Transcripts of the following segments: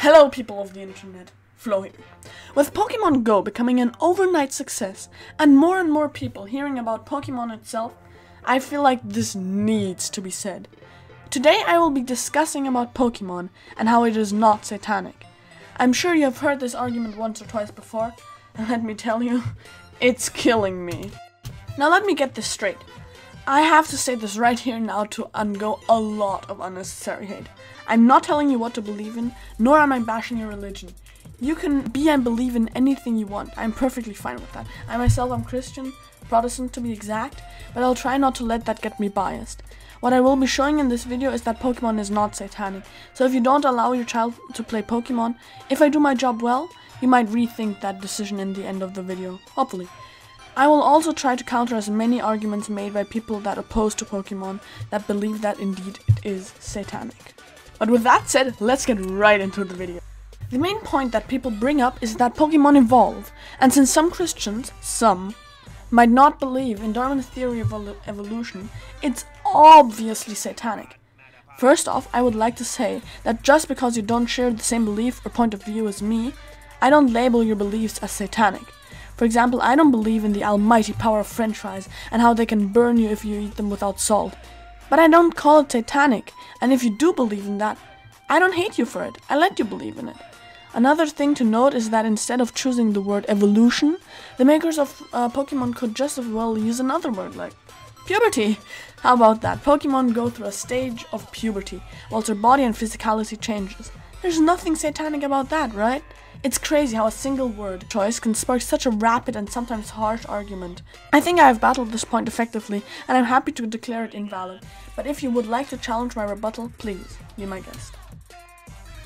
Hello people of the internet, Flo here. With Pokemon Go becoming an overnight success and more people hearing about Pokemon itself, I feel like this needs to be said. Today I will be discussing about Pokemon and how it is not satanic. I'm sure you have heard this argument once or twice before, and let me tell you, it's killing me. Now let me get this straight. I have to say this right here now to undergo a lot of unnecessary hate. I'm not telling you what to believe in, nor am I bashing your religion. You can be and believe in anything you want. I'm perfectly fine with that. I myself am Christian, Protestant to be exact, but I'll try not to let that get me biased. What I will be showing in this video is that Pokemon is not satanic. So if you don't allow your child to play Pokemon, if I do my job well, you might rethink that decision in the end of the video, hopefully. I will also try to counter as many arguments made by people that oppose to Pokemon that believe that indeed it is satanic. But with that said, let's get right into the video. The main point that people bring up is that Pokemon evolve, and since some Christians, might not believe in Darwin's theory of evolution, it's obviously satanic. First off, I would like to say that just because you don't share the same belief or point of view as me, I don't label your beliefs as satanic. For example, I don't believe in the almighty power of french fries and how they can burn you if you eat them without salt. But I don't call it satanic, and if you do believe in that, I don't hate you for it, I let you believe in it. Another thing to note is that instead of choosing the word evolution, the makers of Pokemon could just as well use another word like puberty. How about that? Pokemon go through a stage of puberty, whilst their body and physicality changes. There's nothing satanic about that, right? It's crazy how a single word choice can spark such a rapid and sometimes harsh argument. I think I have battled this point effectively, and I'm happy to declare it invalid. But if you would like to challenge my rebuttal, please be my guest.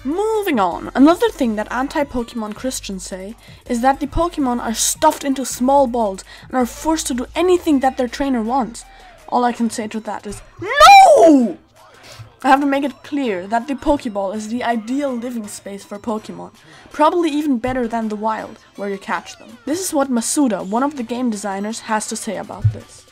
Moving on, another thing that anti-Pokemon Christians say is that the Pokemon are stuffed into small balls and are forced to do anything that their trainer wants. All I can say to that is, no! I have to make it clear that the Pokeball is the ideal living space for Pokemon, probably even better than the wild, where you catch them. This is what Masuda, one of the game designers, has to say about this.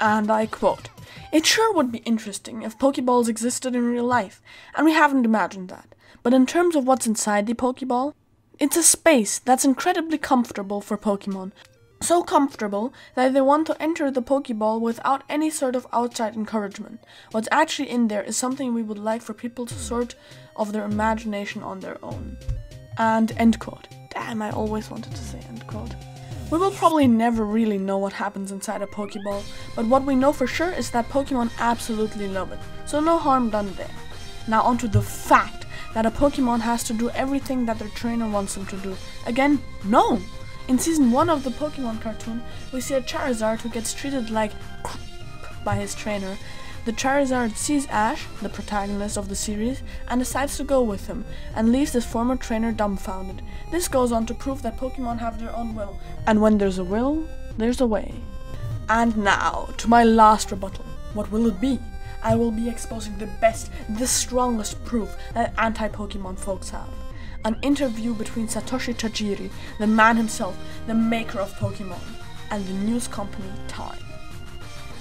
And I quote, "It sure would be interesting if Pokeballs existed in real life, and we haven't imagined that. But in terms of what's inside the Pokeball, it's a space that's incredibly comfortable for Pokemon. So comfortable that they want to enter the Pokeball without any sort of outside encouragement. What's actually in there is something we would like for people to sort of their imagination on their own." And end quote. Damn, I always wanted to say end quote. We will probably never really know what happens inside a Pokeball, but what we know for sure is that Pokemon absolutely love it, so no harm done there. Now onto the fact that a Pokemon has to do everything that their trainer wants them to do. Again, no! In season 1 of the Pokemon cartoon, we see a Charizard who gets treated like crap by his trainer. The Charizard sees Ash, the protagonist of the series, and decides to go with him, and leaves his former trainer dumbfounded. This goes on to prove that Pokemon have their own will, and when there's a will, there's a way. And now, to my last rebuttal. What will it be? I will be exposing the best, the strongest proof that anti-Pokemon folks have. An interview between Satoshi Tajiri, the man himself, the maker of Pokemon, and the news company Time.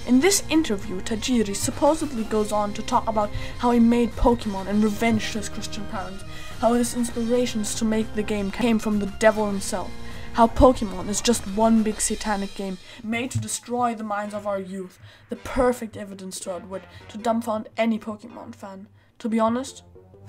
In this interview, Tajiri supposedly goes on to talk about how he made Pokemon in revenge to his Christian parents, how his inspirations to make the game came from the devil himself, how Pokemon is just one big satanic game made to destroy the minds of our youth, the perfect evidence to outwit, to dumbfound any Pokemon fan. To be honest,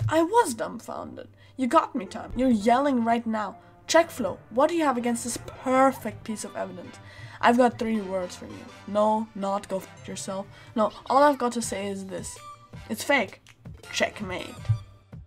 I was dumbfounded. You got me, Time. You're yelling right now. Check Flo, what do you have against this perfect piece of evidence? I've got 3 words for you. No, not go f*** yourself. No, all I've got to say is this. It's fake. Checkmate.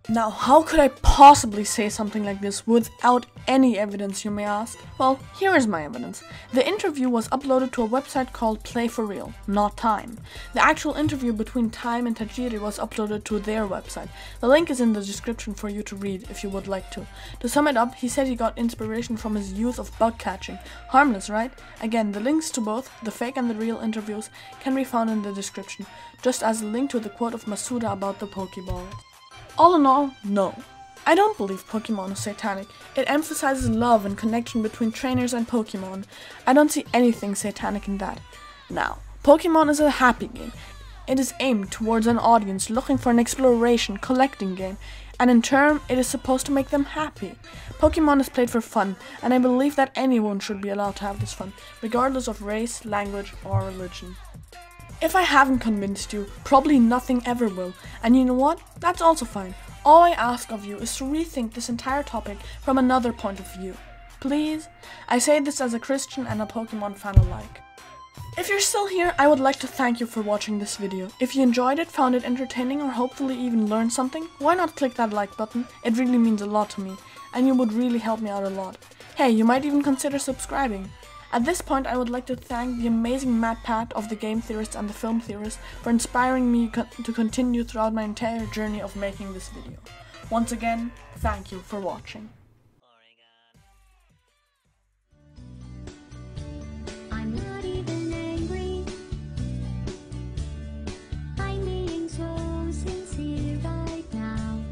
Now, how could I possibly say something like this without any evidence, you may ask? Well, here is my evidence. The interview was uploaded to a website called Play for Real, not Time. The actual interview between Time and Tajiri was uploaded to their website. The link is in the description for you to read if you would like to. To sum it up, he said he got inspiration from his youth of bug catching. Harmless, right? Again, the links to both the fake and the real interviews can be found in the description, just as a link to the quote of Masuda about the Pokeball. All in all, no. I don't believe Pokemon is satanic. It emphasizes love and connection between trainers and Pokemon. I don't see anything satanic in that. Now, Pokemon is a happy game. It is aimed towards an audience looking for an exploration, collecting game, and in turn, it is supposed to make them happy. Pokemon is played for fun, and I believe that anyone should be allowed to have this fun, regardless of race, language, or religion. If I haven't convinced you, probably nothing ever will, and you know what? That's also fine. All I ask of you is to rethink this entire topic from another point of view. Please? I say this as a Christian and a Pokemon fan alike. If you're still here, I would like to thank you for watching this video. If you enjoyed it, found it entertaining, or hopefully even learned something, why not click that like button? It really means a lot to me, and you would really help me out a lot. Hey, you might even consider subscribing. At this point, I would like to thank the amazing Matt Pat of the Game Theorist and the Film Theorist for inspiring me to continue throughout my entire journey of making this video. Once again, thank you for watching. I'm not even angry. I'm being so sincere right now.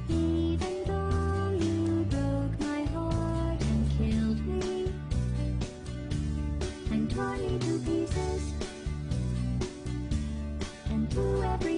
Even though you broke my heart and killed me and tore me to pieces and threw every